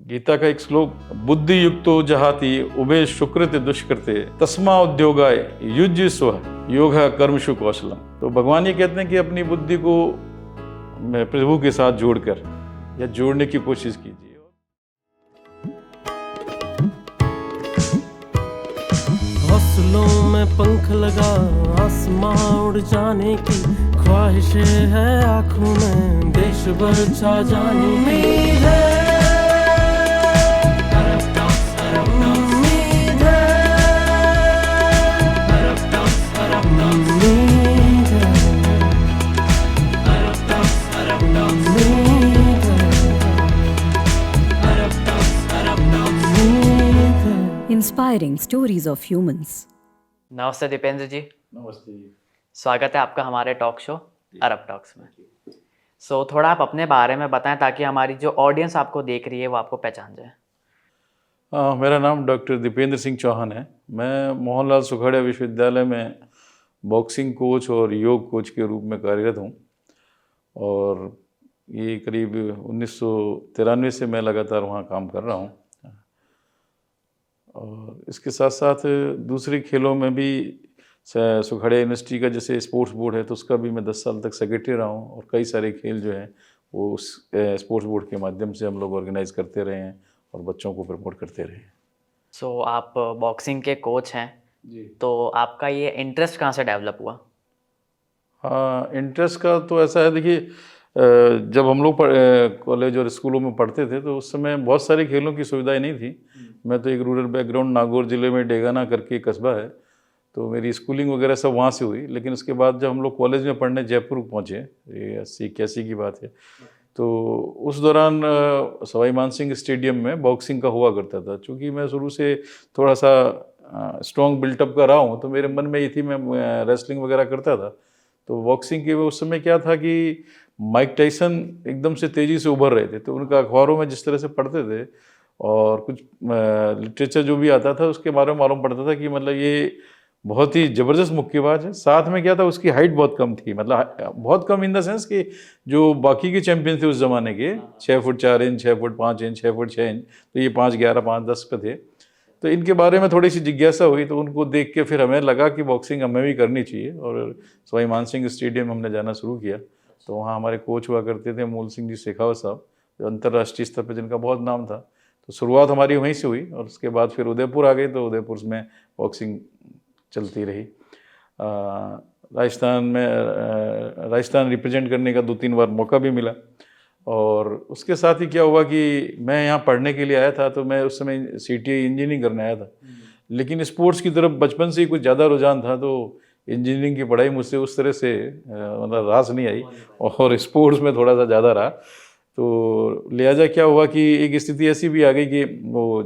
गीता का एक श्लोक, बुद्धि युक्तो जहाति उभे सुकृत दुष्कृते तस्मा उद्योगाय युज्यस्व योग कर्मशु कौशलम। तो भगवान ये कहते हैं कि अपनी बुद्धि को प्रभु के साथ जोड़कर या जोड़ने की कोशिश कीजिए। हौसलों में पंख लगा आसमां उड़ जाने की ख्वाहिशें है आंखों में देश भर छा जाने की। Inspiring stories of humans. नमस्ते दीपेंद्र जी। नमस्ते जी। स्वागत है आपका हमारे टॉक शो अरब टॉक्स में। थोड़ा आप अपने बारे में बताएं ताकि हमारी जो ऑडियंस आपको देख रही है वो आपको पहचान जाए। मेरा नाम डॉक्टर दीपेंद्र सिंह चौहान है। मैं मोहनलाल सुखाड़िया विश्वविद्यालय में बॉक्सिंग कोच और योग कोच के रूप में कार्यरत हूँ और ये करीब 1993 से मैं लगातार वहाँ काम कर रहा हूँ। और इसके साथ साथ दूसरे खेलों में भी सुखाड़िया यूनिवर्सिटी का जैसे स्पोर्ट्स बोर्ड है तो उसका भी मैं 10 साल तक सेक्रेटरी रहा हूँ और कई सारे खेल जो हैं वो उस स्पोर्ट्स बोर्ड के माध्यम से हम लोग ऑर्गेनाइज करते रहे हैं और बच्चों को प्रमोट करते रहे हैं। आप बॉक्सिंग के कोच हैं जी। तो आपका ये इंटरेस्ट कहाँ से डेवलप हुआ? हाँ, इंटरेस्ट का तो ऐसा है, देखिए जब हम लोग कॉलेज और स्कूलों में पढ़ते थे तो उस समय बहुत सारे खेलों की सुविधाएं नहीं थी। मैं तो एक रूरल बैकग्राउंड, नागौर ज़िले में डेगाना करके कस्बा है, तो मेरी स्कूलिंग वगैरह सब वहाँ से हुई। लेकिन उसके बाद जब हम लोग कॉलेज में पढ़ने जयपुर पहुँचे, ये 80-81 की बात है, तो उस दौरान सवाई मानसिंह स्टेडियम में बॉक्सिंग का हुआ करता था। चूँकि मैं शुरू से थोड़ा सा स्ट्रॉन्ग बिल्टअप का रहा हूँ तो मेरे मन में ये थी, मैं रेसलिंग वगैरह करता था। तो बॉक्सिंग के उस समय क्या था कि माइक टाइसन एकदम से तेज़ी से उभर रहे थे, तो उनका अखबारों में जिस तरह से पढ़ते थे और कुछ लिटरेचर जो भी आता था उसके बारे में मालूम पड़ता था कि मतलब ये बहुत ही ज़बरदस्त मुक्केबाज है। साथ में क्या था, उसकी हाइट बहुत कम थी, मतलब बहुत कम इन द सेंस कि जो बाकी के चैंपियन थे उस ज़माने के 6 foot 4 inch, 6 foot 5 inch, 6 foot 6 inch, तो ये 5'11", 5'10" पे थे। तो इनके बारे में थोड़ी सी जिज्ञासा हुई, तो उनको देख के फिर हमें लगा कि बॉक्सिंग हमें भी करनी चाहिए और सवाई मानसिंह स्टेडियम हमने जाना शुरू किया। तो वहाँ हमारे कोच हुआ करते थे मूल सिंह जी शेखावत साहब, जो अंतर्राष्ट्रीय स्तर पर जिनका बहुत नाम था। तो शुरुआत हमारी वहीं से हुई और उसके बाद फिर उदयपुर आ गए, तो उदयपुर में बॉक्सिंग चलती रही। राजस्थान रिप्रेजेंट करने का 2-3 बार मौका भी मिला। और उसके साथ ही क्या हुआ कि मैं यहाँ पढ़ने के लिए आया था, तो मैं उस समय CTI इंजीनियरिंग करने आया था। लेकिन स्पोर्ट्स की तरफ बचपन से ही कुछ ज़्यादा रुझान था, तो इंजीनियरिंग की पढ़ाई मुझसे उस तरह से मतलब रास नहीं आई और स्पोर्ट्स में थोड़ा सा ज़्यादा रहा। तो लिहाजा क्या हुआ कि एक स्थिति ऐसी भी आ गई कि वो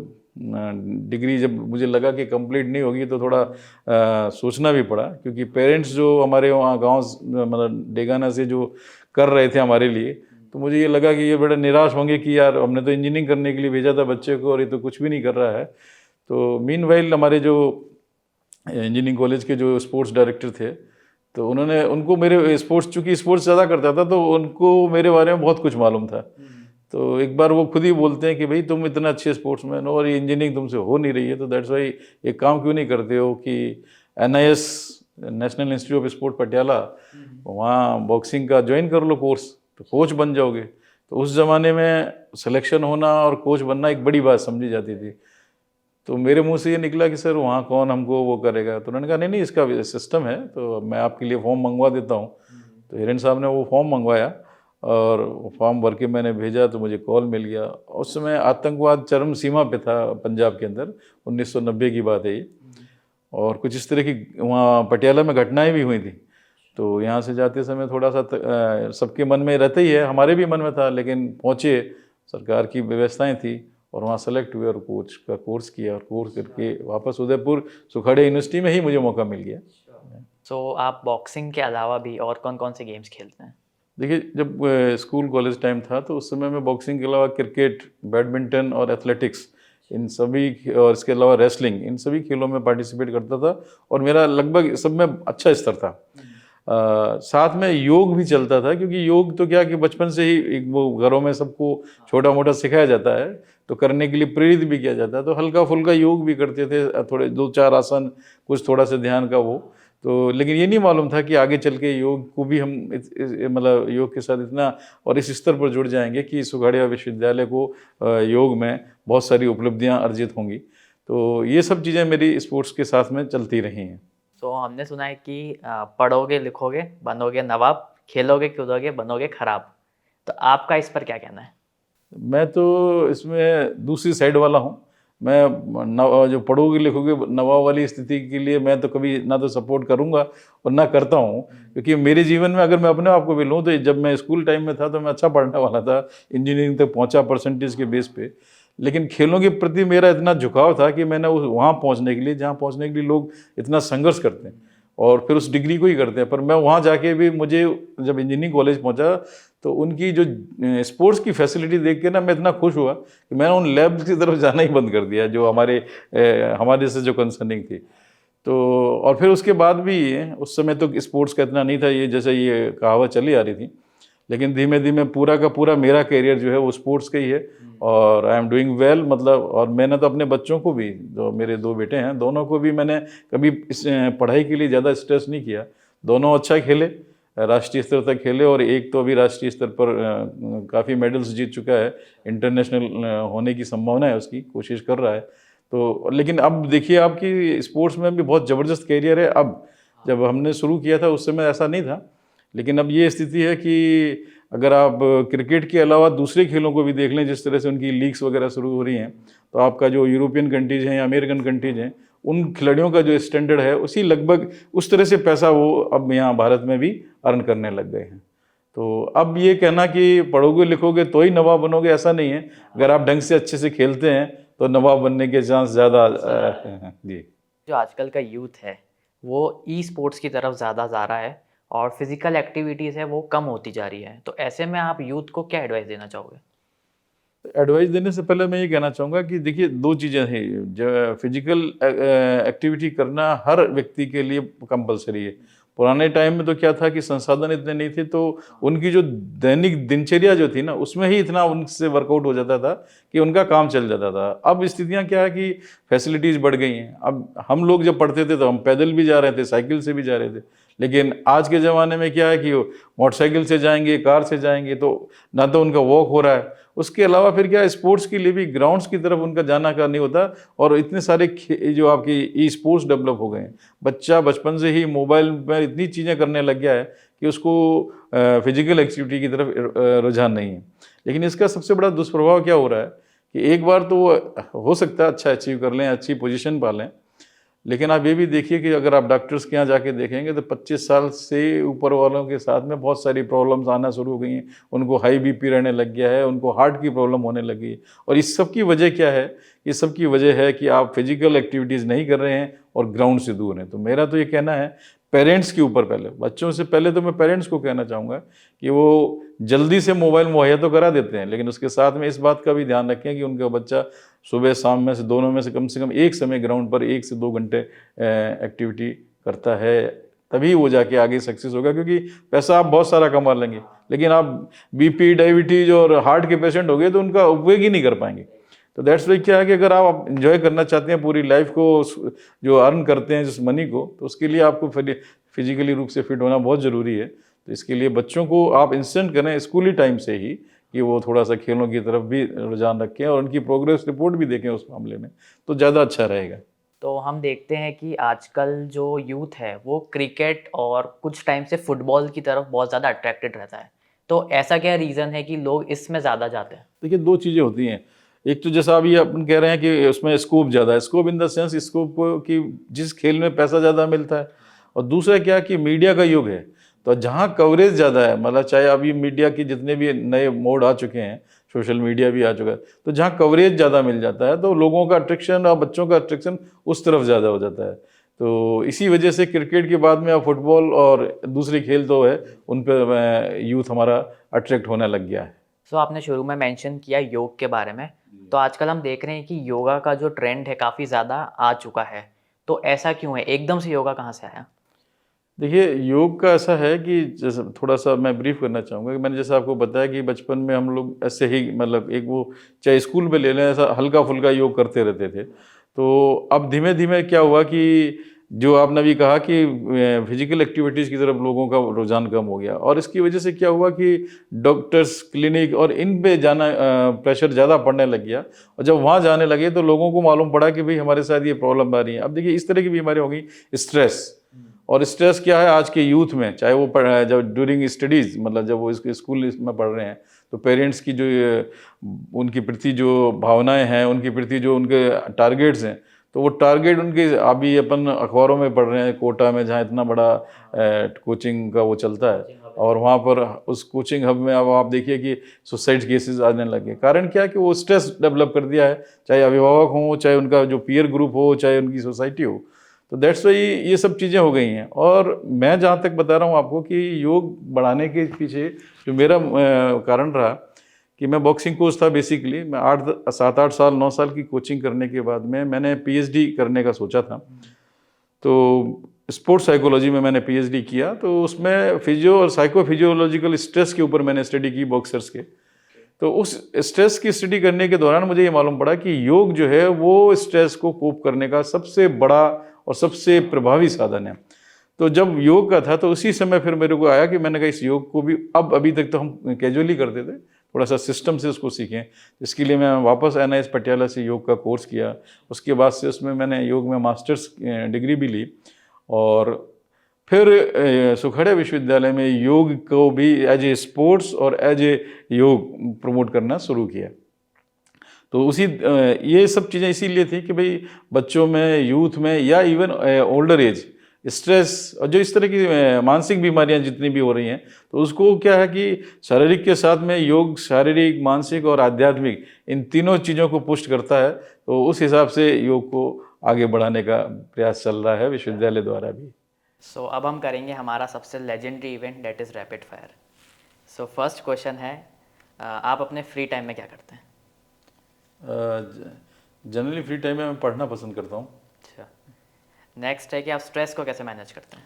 डिग्री जब मुझे लगा कि कंप्लीट नहीं होगी तो थोड़ा सोचना भी पड़ा, क्योंकि पेरेंट्स जो हमारे वहाँ गांव मतलब डेगाना से जो कर रहे थे हमारे लिए, तो मुझे ये लगा कि ये बड़े निराश होंगे कि यार हमने तो इंजीनियरिंग करने के लिए भेजा था बच्चे को और ये तो कुछ भी नहीं कर रहा है। तो मीनवाइल हमारे जो इंजीनियरिंग कॉलेज के जो स्पोर्ट्स डायरेक्टर थे, तो उनको मेरे चूँकि स्पोर्ट्स ज़्यादा करता था तो उनको मेरे बारे में बहुत कुछ मालूम था। तो एक बार वो खुद ही बोलते हैं कि भाई तुम इतना अच्छे स्पोर्ट्समैन हो और ये इंजीनियरिंग तुमसे हो नहीं रही है, तो दैट्स वाई एक काम क्यों नहीं करते हो कि NIS national institute of sport Patiala, वहाँ बॉक्सिंग का ज्वाइन कर लो कोर्स, तो कोच बन जाओगे। तो उस ज़माने में सिलेक्शन होना और कोच बनना एक बड़ी बात समझी जाती थी। तो मेरे मुंह से ये निकला कि सर वहाँ कौन हमको वो करेगा। तो उन्होंने कहा नहीं इसका सिस्टम है, तो मैं आपके लिए फॉर्म मंगवा देता हूँ। तो हिरेन साहब ने वो फॉर्म मंगवाया और वो फॉर्म भर के मैंने भेजा, तो मुझे कॉल मिल गया। उस समय आतंकवाद चरम सीमा पे था पंजाब के अंदर, 1990 की बात है ये, और कुछ इस तरह की वहाँ पटियाला में घटनाएं भी हुई थी। तो यहाँ से जाते समय थोड़ा सा सबके मन में रहता ही है, हमारे भी मन में था, लेकिन पहुँचे, सरकार की व्यवस्थाएं थी और वहाँ सेलेक्ट हुए और कोच का कोर्स किया और कोर्स करके वापस उदयपुर सुखाड़िया यूनिवर्सिटी में ही मुझे मौका मिल गया। आप बॉक्सिंग के अलावा भी और कौन कौन से गेम्स खेलते हैं? देखिए, जब स्कूल कॉलेज टाइम था तो उस समय मैं बॉक्सिंग के अलावा क्रिकेट, बैडमिंटन और एथलेटिक्स, इन सभी, और इसके अलावा रेसलिंग, इन सभी खेलों में पार्टिसिपेट करता था और मेरा लगभग सब में अच्छा स्तर था। साथ में योग भी चलता था, क्योंकि योग तो क्या कि बचपन से ही एक वो घरों में सबको छोटा मोटा सिखाया जाता है, तो करने के लिए प्रेरित भी किया जाता है, तो हल्का फुल्का योग भी करते थे, थोड़े 2-4 आसन, कुछ थोड़ा सा ध्यान का वो। तो लेकिन ये नहीं मालूम था कि आगे चल के योग को भी हम मतलब योग के साथ इतना और इस स्तर पर जुड़ जाएंगे कि सुखाड़िया विश्वविद्यालय को योग में बहुत सारी उपलब्धियां अर्जित होंगी। तो ये सब चीज़ें मेरी स्पोर्ट्स के साथ में चलती रही हैं। तो हमने सुना है कि पढ़ोगे लिखोगे बनोगे नवाब, खेलोगे कूदोगे बनोगे खराब। तो आपका इस पर क्या कहना है? मैं तो इसमें दूसरी साइड वाला हूँ। मैं जो पढ़ोगे लिखोगे नवाब वाली स्थिति के लिए मैं तो कभी ना तो सपोर्ट करूँगा और ना करता हूँ, क्योंकि मेरे जीवन में अगर मैं अपने आप को भी लूँ तो जब मैं स्कूल टाइम में था तो मैं अच्छा पढ़ने वाला था, इंजीनियरिंग तक पहुँचा परसेंटेज के बेस पे। लेकिन खेलों के प्रति मेरा इतना झुकाव था कि मैंने उस वहाँ पहुँचने के लिए, जहाँ पहुँचने के लिए लोग इतना संघर्ष करते हैं और फिर उस डिग्री को ही करते हैं, पर मैं वहाँ जाके भी, मुझे जब इंजीनियरिंग कॉलेज पहुँचा तो उनकी जो स्पोर्ट्स की फैसिलिटी देख के ना मैं इतना खुश हुआ कि मैंने उन लैब की तरफ जाना ही बंद कर दिया जो हमारे से जो कंसर्निंग थी। तो और फिर उसके बाद भी उस समय तो स्पोर्ट्स का इतना नहीं था, ये जैसे ये कहावत चली आ रही थी, लेकिन धीमे धीमे पूरा का पूरा मेरा करियर जो है वो स्पोर्ट्स का ही है और आई एम डूइंग वेल। मतलब और मैंने तो अपने बच्चों को भी, जो मेरे 2 बेटे हैं, दोनों को भी मैंने कभी इस पढ़ाई के लिए ज़्यादा स्ट्रेस नहीं किया। दोनों अच्छा खेले, राष्ट्रीय स्तर तक खेले और एक तो अभी राष्ट्रीय स्तर पर काफ़ी मेडल्स जीत चुका है, इंटरनेशनल होने की संभावना है, उसकी कोशिश कर रहा है। तो लेकिन अब देखिए आपकी स्पोर्ट्स में भी बहुत ज़बरदस्त कैरियर है। अब जब हमने शुरू किया था उस समय ऐसा नहीं था, लेकिन अब ये स्थिति है कि अगर आप क्रिकेट के अलावा दूसरे खेलों को भी देख लें, जिस तरह से उनकी लीग्स वगैरह शुरू हो रही हैं, तो आपका जो यूरोपियन कंट्रीज हैं या अमेरिकन कंट्रीज हैं, उन खिलाड़ियों का जो स्टैंडर्ड है उसी लगभग उस तरह से पैसा वो अब यहाँ भारत में भी अर्न करने लग गए हैं। तो अब ये कहना कि पढ़ोगे लिखोगे तो ही नवाब बनोगे, ऐसा नहीं है। अगर आप ढंग से अच्छे से खेलते हैं तो नवाब बनने के चांस ज़्यादा जी। जो आजकल का यूथ है वो ई स्पोर्ट्स की तरफ ज़्यादा जा रहा है और फिजिकल एक्टिविटीज़ है वो कम होती जा रही है, तो ऐसे में आप यूथ को क्या एडवाइस देना चाहोगे? एडवाइस देने से पहले मैं ये कहना चाहूँगा कि देखिए 2 चीज़ें हैं। जो फिजिकल एक्टिविटी करना हर व्यक्ति के लिए कंपलसरी है। पुराने टाइम में तो क्या था कि संसाधन इतने नहीं थे, तो उनकी जो दैनिक दिनचर्या जो थी ना, उसमें ही इतना उनसे वर्कआउट हो जाता था कि उनका काम चल जाता था। अब स्थितियाँ क्या है कि फैसिलिटीज़ बढ़ गई हैं। अब हम लोग जब पढ़ते थे तो हम पैदल भी जा रहे थे, साइकिल से भी जा रहे थे, लेकिन आज के ज़माने में क्या है कि मोटरसाइकिल से जाएंगे, कार से जाएंगे, तो ना तो उनका वॉक हो रहा है, उसके अलावा फिर क्या स्पोर्ट्स के लिए भी ग्राउंड्स की तरफ उनका जाना का नहीं होता। और इतने सारे जो आपकी ई स्पोर्ट्स डेवलप हो गए हैं, बच्चा बचपन से ही मोबाइल पर इतनी चीज़ें करने लग गया है कि उसको फिजिकल एक्टिविटी की तरफ रुझान नहीं है। लेकिन इसका सबसे बड़ा दुष्प्रभाव क्या हो रहा है कि एक बार तो वो हो सकता है अच्छा अचीव कर लें, अच्छी पोजीशन पा लें, लेकिन आप ये भी देखिए कि अगर आप डॉक्टर्स के यहाँ जाके देखेंगे तो 25 साल से ऊपर वालों के साथ में बहुत सारी प्रॉब्लम्स आना शुरू हो गई हैं। उनको हाई बीपी रहने लग गया है, उनको हार्ट की प्रॉब्लम होने लगी है। और इस सब की वजह क्या है? इस सब की वजह है कि आप फिजिकल एक्टिविटीज़ नहीं कर रहे हैं और ग्राउंड से दूर हैं। तो मेरा तो ये कहना है पेरेंट्स के ऊपर, पहले बच्चों से पहले तो मैं पेरेंट्स को कहना चाहूँगा कि वो जल्दी से मोबाइल मुहैया तो करा देते हैं, लेकिन उसके साथ में इस बात का भी ध्यान रखें कि उनका बच्चा सुबह शाम में से दोनों में से कम एक समय ग्राउंड पर 1 से 2 घंटे एक्टिविटी करता है, तभी वो जाके आगे सक्सेस होगा। क्योंकि पैसा आप बहुत सारा कमा लेंगे, लेकिन आप बीपी, डायबिटीज और हार्ट के पेशेंट हो गए तो उनका उपयोग ही नहीं कर पाएंगे। तो दैट्स वाई क्या है कि अगर आप एंजॉय करना चाहते हैं पूरी लाइफ को, जो अर्न करते हैं जिस मनी को, तो उसके लिए आपको फिजिकली रूप से फिट होना बहुत ज़रूरी है। तो इसके लिए बच्चों को आप इंस्टेंट करें स्कूली टाइम से ही कि वो थोड़ा सा खेलों की तरफ भी रुझान रखें और उनकी प्रोग्रेस रिपोर्ट भी देखें उस मामले में, तो ज़्यादा अच्छा रहेगा। तो हम देखते हैं कि आजकल जो यूथ है वो क्रिकेट और कुछ टाइम से फुटबॉल की तरफ बहुत ज़्यादा अट्रैक्टेड रहता है, तो ऐसा क्या रीज़न है कि लोग इसमें ज़्यादा जाते हैं? देखिए 2 चीज़ें होती हैं। एक तो जैसा अभी अपन कह रहे हैं कि उसमें स्कोप ज़्यादा है, scope in the sense scope कि जिस खेल में पैसा ज़्यादा मिलता है, और दूसरा क्या कि मीडिया का युग है, तो जहाँ कवरेज ज़्यादा है, मतलब चाहे अभी मीडिया की जितने भी नए मोड आ चुके हैं, सोशल मीडिया भी आ चुका है, तो जहाँ कवरेज ज़्यादा मिल जाता है तो लोगों का अट्रैक्शन और बच्चों का अट्रैक्शन उस तरफ ज़्यादा हो जाता है। तो इसी वजह से क्रिकेट के बाद में अब फुटबॉल और दूसरे खेल तो है, उन पर यूथ हमारा अट्रैक्ट होने लग गया है। सो आपने शुरू में मेंशन किया योग के बारे में, तो आजकल हम देख रहे हैं कि योगा का जो ट्रेंड है काफ़ी ज़्यादा आ चुका है, तो ऐसा क्यों है? एकदम से योगा कहाँ से आया? देखिए, योग का ऐसा है कि जैसे थोड़ा सा मैं ब्रीफ करना चाहूँगा कि मैंने जैसे आपको बताया कि बचपन में हम लोग ऐसे ही मतलब एक वो चाहे स्कूल में ले लें ऐसा हल्का-फुल्का योग करते रहते थे। तो अब धीमे-धीमे क्या हुआ कि जो आपने अभी कहा कि फिज़िकल एक्टिविटीज़ की तरफ लोगों का रुझान कम हो गया और इसकी वजह से क्या हुआ कि डॉक्टर्स, क्लिनिक और इन पे जाना प्रेशर ज़्यादा पड़ने लग गया और जब वहाँ जाने लगे तो लोगों को मालूम पड़ा कि भई हमारे साथ ये प्रॉब्लम आ रही है। अब देखिए इस तरह की बीमारी हो गई स्ट्रेस और स्ट्रेस क्या है आज के यूथ में, चाहे वो जब ड्यूरिंग स्टडीज़ मतलब जब वो इसके स्कूल में पढ़ रहे हैं, तो पेरेंट्स की जो उनके प्रति जो भावनाएँ हैं, उनके प्रति जो उनके टारगेट्स हैं, तो वो टारगेट उनके अभी अपन अखबारों में पढ़ रहे हैं, कोटा में जहाँ इतना बड़ा कोचिंग का वो चलता है और वहाँ पर उस कोचिंग हब में अब आप देखिए कि सुसाइड केसेस आने लगे। कारण क्या है कि वो स्ट्रेस डेवलप कर दिया है, चाहे अभिभावक हों, चाहे उनका जो पीयर ग्रुप हो, चाहे उनकी सोसाइटी हो। तो दैट्स वाई ये सब चीज़ें हो गई हैं और मैं जहाँ तक बता रहा हूँ आपको कि योग बढ़ाने के पीछे जो मेरा कारण रहा कि मैं बॉक्सिंग कोच था बेसिकली। मैं 7-8 साल 9 साल की कोचिंग करने के बाद में मैंने पीएचडी करने का सोचा था। तो स्पोर्ट्स साइकोलॉजी में मैंने पीएचडी किया, तो उसमें फिजियो और साइको फिजियोलॉजिकल स्ट्रेस के ऊपर मैंने स्टडी की बॉक्सर्स के। तो उस स्ट्रेस की स्टडी करने के दौरान मुझे ये मालूम पड़ा कि योग जो है वो स्ट्रेस को कोप करने का सबसे बड़ा और सबसे प्रभावी साधन है। तो जब योग का था तो उसी समय फिर मेरे को आया कि मैंने कहा इस योग को भी अब अभी तक तो हम कैजुअली करते थे, थोड़ा सा सिस्टम से उसको सीखें। इसके लिए मैं वापस एनआईएस पटियाला से योग का कोर्स किया। उसके बाद से उसमें मैंने योग में मास्टर्स डिग्री भी ली और फिर सुखड़िया विश्वविद्यालय में योग को भी एज ए स्पोर्ट्स और एज ए योग प्रमोट करना शुरू किया। तो उसी ये सब चीज़ें इसीलिए थी कि भाई बच्चों में, यूथ में या इवन ओल्डर एज स्ट्रेस और जो इस तरह की मानसिक बीमारियां जितनी भी हो रही हैं, तो उसको क्या है कि शारीरिक के साथ में योग शारीरिक, मानसिक और आध्यात्मिक इन तीनों चीज़ों को पुष्ट करता है। तो उस हिसाब से योग को आगे बढ़ाने का प्रयास चल रहा है विश्वविद्यालय द्वारा भी। सो अब हम करेंगे हमारा सबसे legendary event that is rapid fire. So first question है, आप अपने फ्री टाइम में क्या करते हैं? जनरली फ्री टाइम में मैं पढ़ना पसंद करता हूँ। अच्छा, नेक्स्ट है कि आप स्ट्रेस को कैसे मैनेज करते हैं?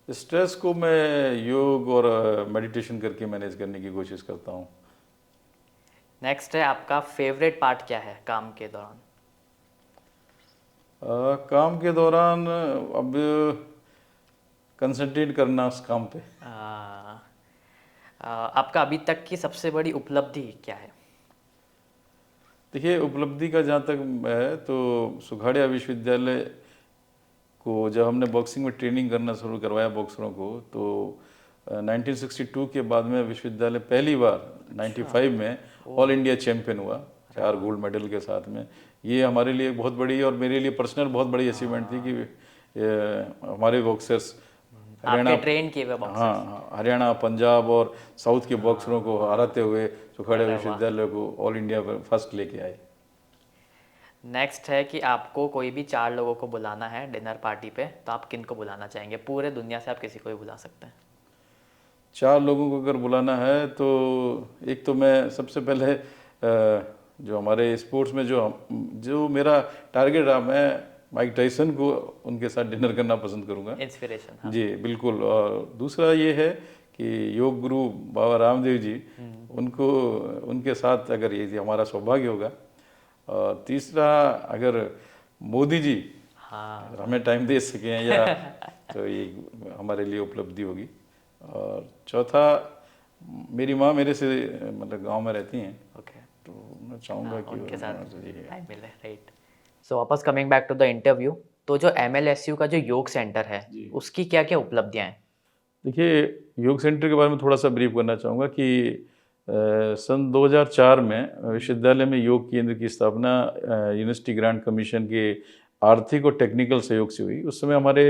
स्ट्रेस को मैं योग और मेडिटेशन करके मैनेज करने की कोशिश करता हूँ। नेक्स्ट है, आपका फेवरेट पार्ट क्या है काम के दौरान? काम के दौरान अब कंसंट्रेट करना उस काम पे। आपका अभी तक की सबसे बड़ी उपलब्धि क्या है? देखिए, उपलब्धि का जहाँ तक है तो सुखाड़िया विश्वविद्यालय को जब हमने बॉक्सिंग में ट्रेनिंग करना शुरू करवाया बॉक्सरों को, तो 1962 के बाद में विश्वविद्यालय पहली बार 95 में ऑल इंडिया चैंपियन हुआ 4 गोल्ड मेडल के साथ में। ये हमारे लिए बहुत बड़ी और मेरे लिए पर्सनल बहुत बड़ी अचीवमेंट थी कि हमारे बॉक्सर्स आपके ट्रेन किए हुए बॉक्सर्स, हाँ, हरियाणा, पंजाब और साउथ के बॉक्सरों को हराते हुए सुखाड़िया विश्वविद्यालय को ऑल इंडिया पर फर्स्ट लेके आए। नेक्स्ट है कि आपको कोई भी 4 लोगों को बुलाना है डिनर पार्टी पे, तो आप किन को बुलाना चाहेंगे? पूरे दुनिया से आप किसी को भी बुला सकते हैं। 4 लोगों को अगर बुलाना है तो एक तो मैं सबसे पहले जो हमारे स्पोर्ट्स में जो मेरा टारगेट रहा, मैं माइक टाइसन को उनके साथ डिनर करना पसंद करूंगा। इंस्पिरेशन। हाँ। जी बिल्कुल। और दूसरा ये है कि योग गुरु बाबा रामदेव जी, उनको उनके साथ अगर ये हमारा सौभाग्य होगा। और तीसरा अगर मोदी जी हाँ, हमें टाइम दे सकें या तो ये हमारे लिए उपलब्धि होगी। और चौथा मेरी माँ मेरे से मतलब गांव में रहती हैं, ओके, तो मैं चाहूँगा कि उनके साथ ये टाइम मिले, राइट। सो वापस coming back to the interview, तो जो MLSU का जो योग सेंटर है उसकी क्या क्या उपलब्धियाँ हैं? देखिए, योग सेंटर के बारे में थोड़ा सा ब्रीफ करना चाहूँगा कि सन 2004 में विश्वविद्यालय में योग केंद्र की स्थापना यूनिवर्सिटी ग्रांट कमीशन के आर्थिक और टेक्निकल सहयोग से हुई। उस समय हमारे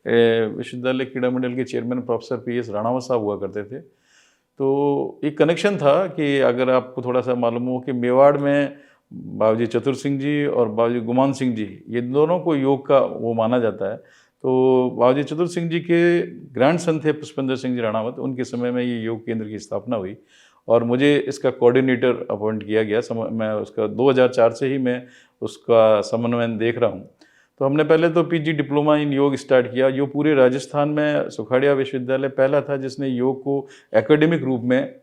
विश्वविद्यालय क्रीड़ा मंडल के चेयरमैन प्रोफेसर PS राणावत साहब हुआ करते थे। तो एक कनेक्शन था कि अगर आपको थोड़ा सा मालूम हो कि मेवाड़ में बाबूजी चतुर सिंह जी और बाबूजी गुमान सिंह जी, ये दोनों को योग का वो माना जाता है। तो बाबूजी चतुर सिंह जी के ग्रैंड सन थे पुष्पेंद्र सिंह जी राणावत, उनके समय में ये योग केंद्र की स्थापना हुई और मुझे इसका कोऑर्डिनेटर अपॉइंट किया गया। मैं उसका 2004 से ही मैं उसका समन्वय देख रहा हूँ। तो हमने पहले तो पीजी डिप्लोमा इन योग स्टार्ट किया, जो पूरे राजस्थान में सुखाड़िया विश्वविद्यालय पहला था जिसने योग को एकेडमिक रूप में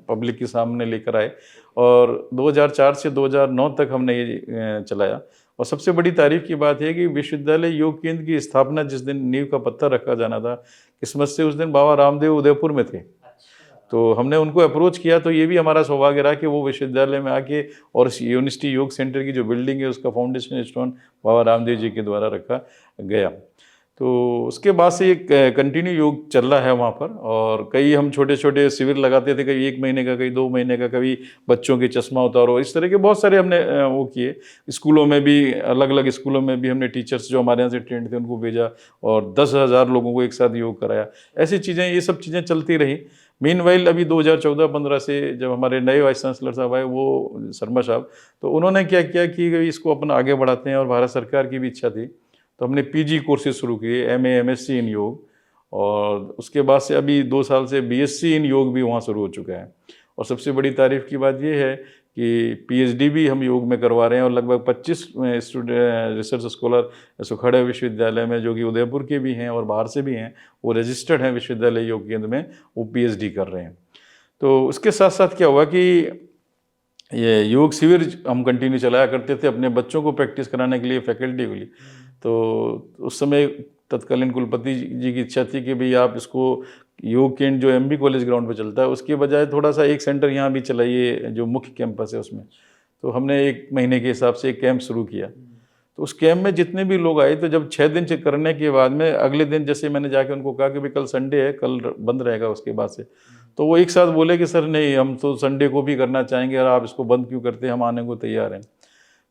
पब्लिक के सामने लेकर आए। और 2004 से 2009 तक हमने ये चलाया। और सबसे बड़ी तारीफ की बात है कि विश्वविद्यालय योग केंद्र की स्थापना जिस दिन नींव का पत्थर रखा जाना था, किस्मत से उस दिन बाबा रामदेव उदयपुर में थे। तो हमने उनको अप्रोच किया, तो ये भी हमारा सौभाग्य रहा कि वो विश्वविद्यालय में आके और यूनिवर्सिटी योग सेंटर की जो बिल्डिंग है उसका फाउंडेशन स्टोन बाबा रामदेव जी के द्वारा रखा गया। तो उसके बाद से एक कंटिन्यू योग चल रहा है वहाँ पर। और कई हम छोटे छोटे शिविर लगाते थे, कभी 1 महीने का, कभी 2 महीने का, कभी बच्चों के चश्मा उतारो, इस तरह के बहुत सारे हमने वो किए। स्कूलों में भी, अलग अलग स्कूलों में भी हमने टीचर्स जो हमारे यहाँ से ट्रेंड थे उनको भेजा और 10,000 लोगों को एक साथ योग कराया। ऐसी चीज़ें, ये सब चीज़ें चलती रही। मीनवाइल अभी 2014-15 से जब हमारे नए वाइस चांसलर साहब आए, वो शर्मा साहब, तो उन्होंने क्या किया कि इसको अपना आगे बढ़ाते हैं, और भारत सरकार की भी इच्छा थी तो हमने पीजी कोर्सेज शुरू किए, एमए एमएससी इन योग। और उसके बाद से अभी 2 साल से बीएससी इन योग भी वहाँ शुरू हो चुका है। और सबसे बड़ी तारीफ़ की बात ये है कि पीएचडी भी हम योग में करवा रहे हैं। और लगभग 25 स्टूडेंट रिसर्च स्कॉलर सुखाड़िया विश्वविद्यालय में, जो कि उदयपुर के भी हैं और बाहर से भी हैं, वो रजिस्टर्ड हैं विश्वविद्यालय योग केंद्र में, वो पीएचडी कर रहे हैं। तो उसके साथ साथ क्या हुआ कि ये योग शिविर हम कंटिन्यू चलाया करते थे अपने बच्चों को प्रैक्टिस कराने के लिए, फैकल्टी के लिए। तो उस समय तत्कालीन कुलपति जी की इच्छा थी कि भाई आप इसको योग केंद्र जो एमबी कॉलेज ग्राउंड पे चलता है उसके बजाय थोड़ा सा एक सेंटर यहाँ भी चलाइए, जो मुख्य कैंपस है उसमें। तो हमने 1 महीने के हिसाब से एक कैंप शुरू किया। तो उस कैंप में जितने भी लोग आए, तो जब 6 दिन करने के बाद में अगले दिन जैसे मैंने जाके उनको कहा कि भाई कल संडे है, कल बंद रहेगा उसके बाद से, तो वो एक साथ बोले कि सर नहीं, हम तो संडे को भी करना चाहेंगे और आप इसको बंद क्यों करते हैं, हम आने को तैयार हैं।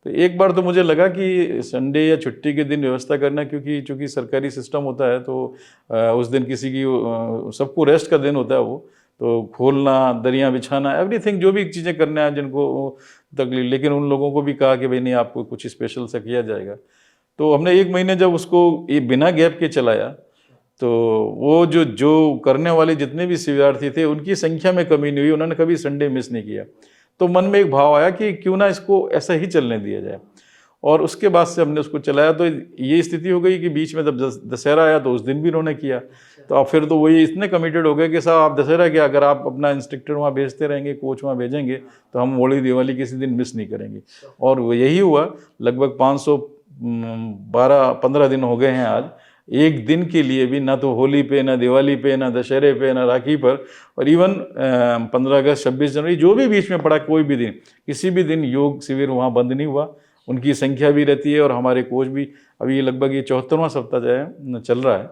तो एक बार तो मुझे लगा कि संडे या छुट्टी के दिन व्यवस्था करना, क्योंकि चूँकि सरकारी सिस्टम होता है तो उस दिन किसी की सबको रेस्ट का दिन होता है, वो तो खोलना, दरियाँ बिछाना, एवरीथिंग जो भी चीज़ें करना है जिनको तकलीफ, लेकिन उन लोगों को भी कहा कि भाई नहीं, आपको कुछ स्पेशल सा किया जाएगा। तो हमने 1 महीने जब उसको ये बिना गैप के चलाया, तो वो जो करने वाले जितने भी शिविरार्थी थे उनकी संख्या में कमी नहीं हुई, उन्होंने कभी संडे मिस नहीं किया। तो मन में एक भाव आया कि क्यों ना इसको ऐसा ही चलने दिया जाए। और उसके बाद से हमने उसको चलाया। तो ये स्थिति हो गई कि बीच में जब दशहरा आया तो उस दिन भी उन्होंने किया। तो अब फिर तो वही इतने कमिटेड हो गए कि साहब आप दशहरा क्या, अगर आप अपना इंस्ट्रक्टर वहाँ भेजते रहेंगे, कोच वहाँ भेजेंगे, तो हम होली दिवाली किसी दिन मिस नहीं करेंगे। और वो यही हुआ। लगभग 512-15 दिन हो गए हैं आज। एक दिन के लिए भी, ना तो होली पे, ना दिवाली पे, ना दशहरे पे, ना राखी पर, और इवन 15 अगस्त, 26 जनवरी, जो भी बीच में पड़ा, कोई भी दिन, किसी भी दिन योग शिविर वहाँ बंद नहीं हुआ। उनकी संख्या भी रहती है और हमारे कोच भी। अभी लगभग ये 74वां सप्ताह जो है चल रहा है।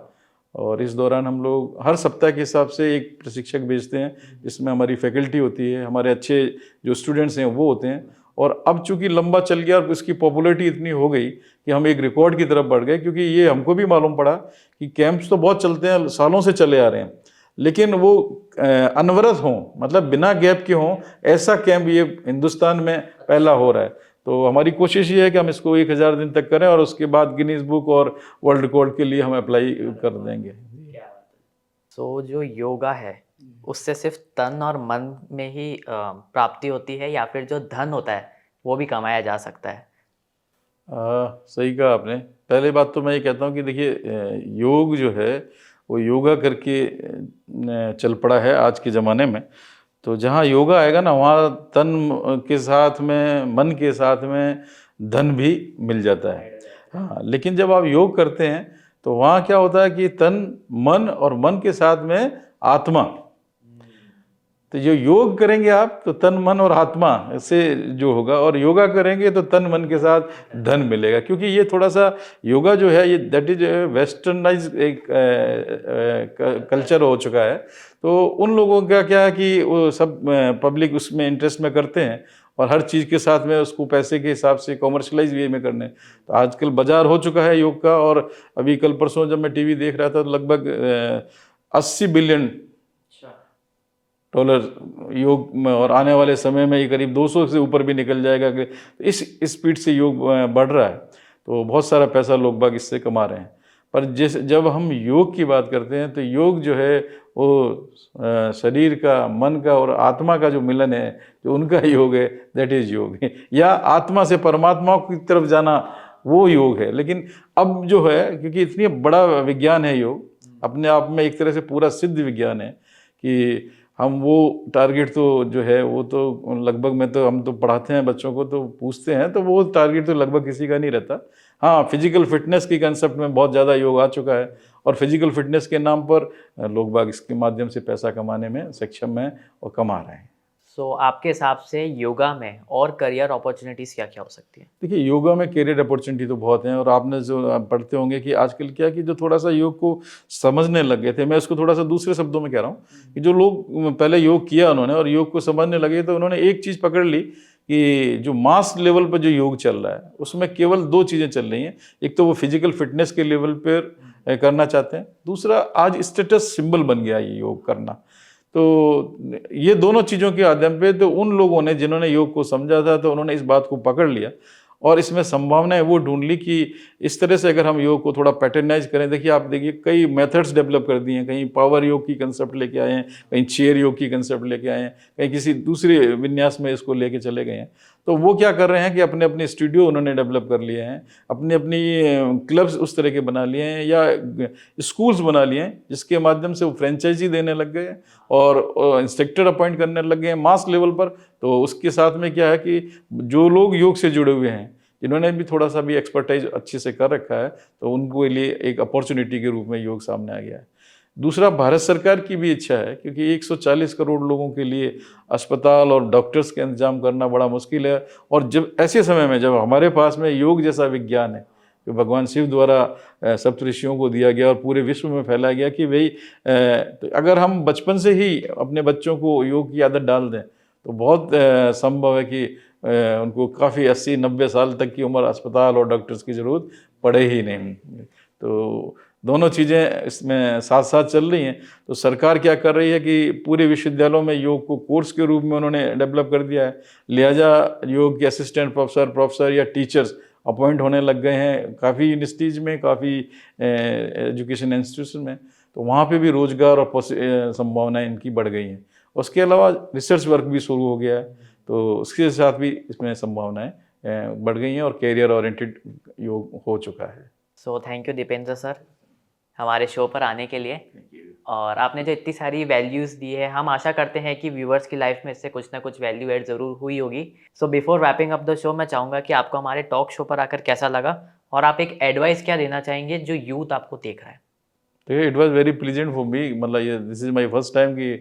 और इस दौरान हम लोग हर सप्ताह के हिसाब से एक प्रशिक्षक भेजते हैं, जिसमें हमारी फैकल्टी होती है, हमारे अच्छे जो स्टूडेंट्स हैं वो होते हैं। और अब चूंकि लंबा चल गया और इसकी पॉपुलैरिटी इतनी हो गई कि हम एक रिकॉर्ड की तरफ बढ़ गए, क्योंकि ये हमको भी मालूम पड़ा कि कैंप्स तो बहुत चलते हैं, सालों से चले आ रहे हैं, लेकिन वो अनवरत हों, मतलब बिना गैप के हों, ऐसा कैंप ये हिंदुस्तान में पहला हो रहा है। तो हमारी कोशिश ये है कि हम इसको 1000 दिन तक करें और उसके बाद गिनीज बुक और वर्ल्ड रिकॉर्ड के लिए हम अप्लाई कर देंगे। सो जो योगा है उससे सिर्फ तन और मन में ही प्राप्ति होती है, या फिर जो धन होता है वो भी कमाया जा सकता है? सही कहा आपने। पहले बात तो मैं ये कहता हूँ कि देखिए, योग जो है वो योगा करके चल पड़ा है आज के ज़माने में। तो जहाँ योगा आएगा ना, वहाँ तन के साथ में, मन के साथ में धन भी मिल जाता है। हाँ, लेकिन जब आप योग करते हैं तो वहाँ क्या होता है कि तन, मन और मन के साथ में आत्मा। तो जो योग करेंगे आप, तो तन, मन और आत्मा से जो होगा, और योगा करेंगे तो तन मन के साथ धन मिलेगा। क्योंकि ये थोड़ा सा योगा जो है, ये दैट इज वेस्टर्नाइज एक कल्चर हो चुका है। तो उन लोगों का क्या है कि वो सब पब्लिक उसमें इंटरेस्ट में करते हैं, और हर चीज़ के साथ में उसको पैसे के हिसाब से कॉमर्शलाइज वे में करने। तो आजकल बाजार हो चुका है योग का। और अभी कल परसों जब मैं टीवी देख रहा था, तो लगभग 80 बिलियन डॉलर योग में, और आने वाले समय में ये करीब 200 से ऊपर भी निकल जाएगा। इस स्पीड से योग बढ़ रहा है। तो बहुत सारा पैसा लोग बाग इससे कमा रहे हैं। पर जब हम योग की बात करते हैं, तो योग जो है वो शरीर का, मन का और आत्मा का जो मिलन है, जो उनका योग है, दैट इज योग। या आत्मा से परमात्मा की तरफ जाना, वो योग है। लेकिन अब जो है, क्योंकि इतनी बड़ा विज्ञान है योग, अपने आप में एक तरह से पूरा सिद्ध विज्ञान है कि हम वो टारगेट तो जो है वो तो लगभग में तो हम तो पढ़ाते हैं बच्चों को, तो पूछते हैं तो वो टारगेट तो लगभग किसी का नहीं रहता। हाँ, फिजिकल फिटनेस की कंसेप्ट में बहुत ज़्यादा योग आ चुका है और फिजिकल फिटनेस के नाम पर लोग बाग इसके माध्यम से पैसा कमाने में सक्षम हैं और कमा रहे हैं। सो आपके हिसाब से योगा में और करियर अपॉर्चुनिटीज़ क्या क्या हो सकती है? देखिए, योगा में करियर अपॉर्चुनिटी तो बहुत हैं और आपने जो आप पढ़ते होंगे कि आजकल क्या कि जो थोड़ा सा योग को समझने लग गए थे, मैं उसको थोड़ा सा दूसरे शब्दों में कह रहा हूँ कि जो लोग पहले योग किया उन्होंने और योग को समझने लगे तो उन्होंने एक चीज़ पकड़ ली कि जो मास लेवल पर जो योग चल रहा है उसमें केवल दो चीज़ें चल रही हैं। एक तो वो फिजिकल फिटनेस के लेवल पर करना चाहते हैं, दूसरा आज स्टेटस सिंबल बन गया ये योग करना। तो ये दोनों चीज़ों के आधार पे तो उन लोगों ने जिन्होंने योग को समझा था तो उन्होंने इस बात को पकड़ लिया और इसमें संभावनाएं वो ढूंढ ली कि इस तरह से अगर हम योग को थोड़ा पैटर्नाइज करें। देखिए, आप देखिए कई मेथड्स डेवलप कर दिए हैं, कहीं पावर योग की कंसेप्ट लेके आए हैं, कहीं चेयर योग की कंसेप्ट लेके आए हैं, कहीं किसी दूसरे विन्यास में इसको लेके चले गए हैं। तो वो क्या कर रहे हैं कि अपने अपने स्टूडियो उन्होंने डेवलप कर लिए हैं, अपनी अपनी क्लब्स उस तरह के बना लिए हैं या स्कूल्स बना लिए हैं जिसके माध्यम से वो फ्रेंचाइजी देने लग गए और इंस्ट्रक्टर अपॉइंट करने लग गए हैं मास लेवल पर। तो उसके साथ में क्या है कि जो लोग योग से जुड़े हुए हैं, जिन्होंने भी थोड़ा सा भी एक्सपर्टाइज अच्छे से कर रखा है, तो उनको लिए एक अपॉर्चुनिटी के रूप में योग सामने आ गया है। दूसरा, भारत सरकार की भी इच्छा है क्योंकि 140 करोड़ लोगों के लिए अस्पताल और डॉक्टर्स का इंतजाम करना बड़ा मुश्किल है और जब ऐसे समय में जब हमारे पास में योग जैसा विज्ञान है जो भगवान शिव द्वारा सप्तऋषियों को दिया गया और पूरे विश्व में फैलाया गया कि भाई तो अगर हम बचपन से ही अपने बच्चों को योग की आदत डाल दें तो बहुत संभव है कि उनको काफ़ी 80-90 साल तक की उम्र अस्पताल और डॉक्टर्स की ज़रूरत पड़े ही नहीं। तो दोनों चीज़ें इसमें साथ साथ चल रही हैं। तो सरकार क्या कर रही है कि पूरे विश्वविद्यालयों में योग को कोर्स के रूप में उन्होंने डेवलप कर दिया है, लिहाजा योग के असिस्टेंट प्रोफेसर या टीचर्स अपॉइंट होने लग गए हैं काफ़ी यूनिवर्सिटीज़ में, काफ़ी एजुकेशन इंस्टीट्यूशन में। तो वहाँ पे भी रोजगार और संभावनाएं इनकी बढ़ गई हैं। उसके अलावा रिसर्च वर्क भी शुरू हो गया है, तो उसके साथ भी इसमें संभावनाएं बढ़ गई हैं और कैरियर ओरिएंटेड योग हो चुका है। So thank you Deependra sir हमारे शो पर आने के लिए, और आपने जो इतनी सारी वैल्यूज़ दी है, हम आशा करते हैं कि व्यूअर्स की लाइफ में इससे कुछ ना कुछ वैल्यू ऐड ज़रूर हुई होगी। So before wrapping up the show, मैं चाहूँगा कि आपको हमारे टॉक शो पर आकर कैसा लगा और आप एक एडवाइस क्या देना चाहेंगे जो यूथ आपको देख रहा है? तो it was very pleasant for me, मतलब ये this is my first time कि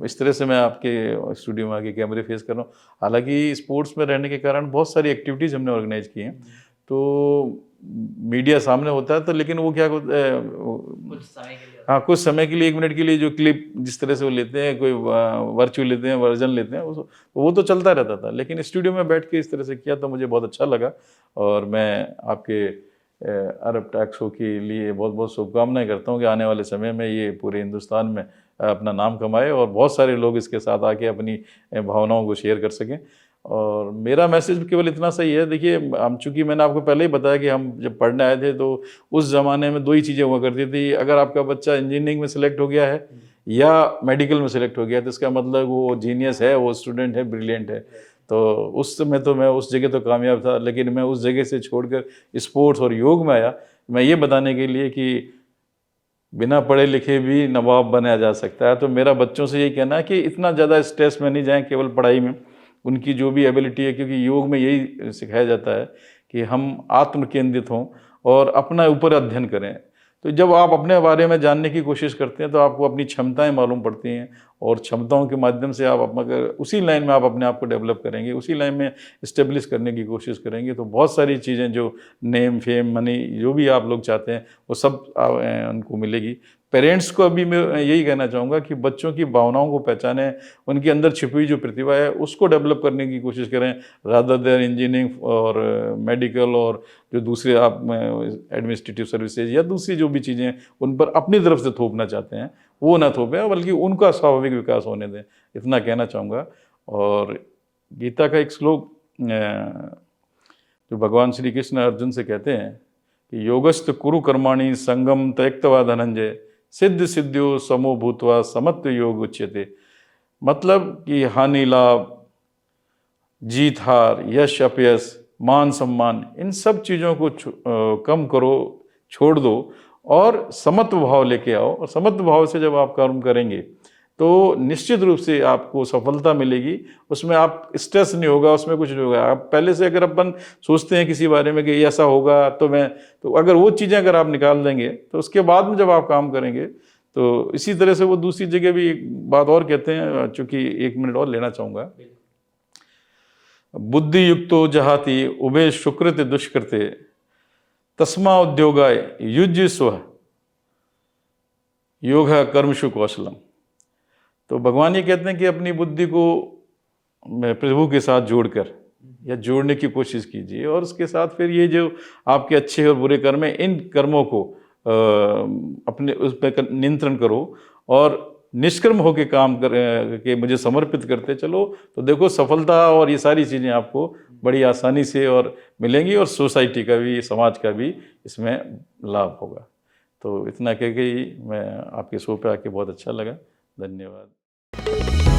इस तरह से मैं आपके स्टूडियो में आके कैमरे फेस कर रहा हूँ। हालांकि स्पोर्ट्स में रहने के कारण बहुत सारी एक्टिविटीज़ हमने ऑर्गेनाइज की हैं, तो मीडिया सामने होता है तो लेकिन वो क्या होता है, कुछ समय के लिए हाँ कुछ समय के लिए 1 मिनट के लिए जो क्लिप जिस तरह से वो लेते हैं, कोई वर्चुअल लेते हैं, वर्जन लेते हैं, वो तो चलता रहता था। लेकिन स्टूडियो में बैठ के इस तरह से किया तो मुझे बहुत अच्छा लगा और मैं आपके अरब टॉक शो के लिए बहुत बहुत शुभकामनाएं करता हूँ कि आने वाले समय में ये पूरे हिंदुस्तान में अपना नाम कमाए और बहुत सारे लोग इसके साथ आके अपनी भावनाओं को शेयर कर सकें। और मेरा मैसेज केवल इतना सही है, देखिए हम चूँकि मैंने आपको पहले ही बताया कि हम जब पढ़ने आए थे तो उस ज़माने में 2 ही चीज़ें हुआ करती थी, अगर आपका बच्चा इंजीनियरिंग में सिलेक्ट हो गया है या मेडिकल में सिलेक्ट हो गया तो इसका मतलब वो जीनियस है, वो स्टूडेंट है, ब्रिलियंट है। तो उस समय तो मैं उस जगह तो कामयाब था, लेकिन मैं उस जगह से छोड़कर स्पोर्ट्स और योग में आया, मैं ये बताने के लिए कि बिना पढ़े लिखे भी नवाब बनाया जा सकता है। तो मेरा बच्चों से यही कहना है कि इतना ज़्यादा स्ट्रेस में नहीं जाएं केवल पढ़ाई में, उनकी जो भी एबिलिटी है, क्योंकि योग में यही सिखाया जाता है कि हम आत्म केंद्रित हों और अपना ऊपर अध्ययन करें। तो जब आप अपने बारे में जानने की कोशिश करते हैं तो आपको अपनी क्षमताएं मालूम पड़ती हैं और क्षमताओं के माध्यम से आप अगर उसी लाइन में आप अपने आप को डेवलप करेंगे, उसी लाइन में इस्टेब्लिश करने की कोशिश करेंगे तो बहुत सारी चीज़ें जो नेम फेम मनी जो भी आप लोग चाहते हैं वो सब उनको मिलेगी। पेरेंट्स को अभी मैं यही कहना चाहूँगा कि बच्चों की भावनाओं को पहचानें, उनके अंदर छिपी हुई जो प्रतिभा है उसको डेवलप करने की कोशिश करें, रादर देन इंजीनियरिंग और मेडिकल और जो दूसरे आप एडमिनिस्ट्रेटिव सर्विसेज या दूसरी जो भी चीज़ें उन पर अपनी तरफ से थोपना चाहते हैं वो ना थोपें, बल्कि उनका स्वाभाविक विकास होने दें, इतना कहना चाहूँगा। और गीता का एक श्लोक जो भगवान श्री कृष्ण अर्जुन से कहते हैं कि योगस्थ कुरु कर्माणि संगम त्यक्त्वा धनंजय सिद्ध सिद्ध्यो समो भूत्वा समत्व योग उच्यते। मतलब कि हानि लाभ, जीत हार, यश अपयश मान सम्मान, इन सब चीज़ों को कम करो, छोड़ दो और समत्व भाव लेके आओ। और समत्व भाव से जब आप कर्म करेंगे तो निश्चित रूप से आपको सफलता मिलेगी। उसमें आप स्ट्रेस नहीं होगा, उसमें कुछ नहीं होगा। आप पहले से अगर अपन सोचते हैं किसी बारे में कि ऐसा होगा तो अगर वो चीज़ें अगर आप निकाल देंगे तो उसके बाद में जब आप काम करेंगे तो इसी तरह से वो दूसरी जगह भी एक बात और कहते हैं, चूँकि 1 मिनट और लेना चाहूँगा। बुद्धि युक्तो जहाति उभे सुकृत दुष्कृते तस्मा उद्योगाय युज्य स्व योग कर्मशु कौशलम। तो भगवान ये कहते हैं कि अपनी बुद्धि को प्रभु के साथ जोड़कर या जोड़ने की कोशिश कीजिए, और उसके साथ फिर ये जो आपके अच्छे और बुरे कर्म हैं, इन कर्मों को अपने उस पर नियंत्रण करो और निष्कर्म होकर काम के मुझे समर्पित करते चलो। तो देखो सफलता और ये सारी चीज़ें आपको बड़ी आसानी से और मिलेंगी, और सोसाइटी का भी, समाज का भी इसमें लाभ होगा। तो इतना कह के ही मैं आपके शो पे आके बहुत अच्छा लगा। धन्यवाद।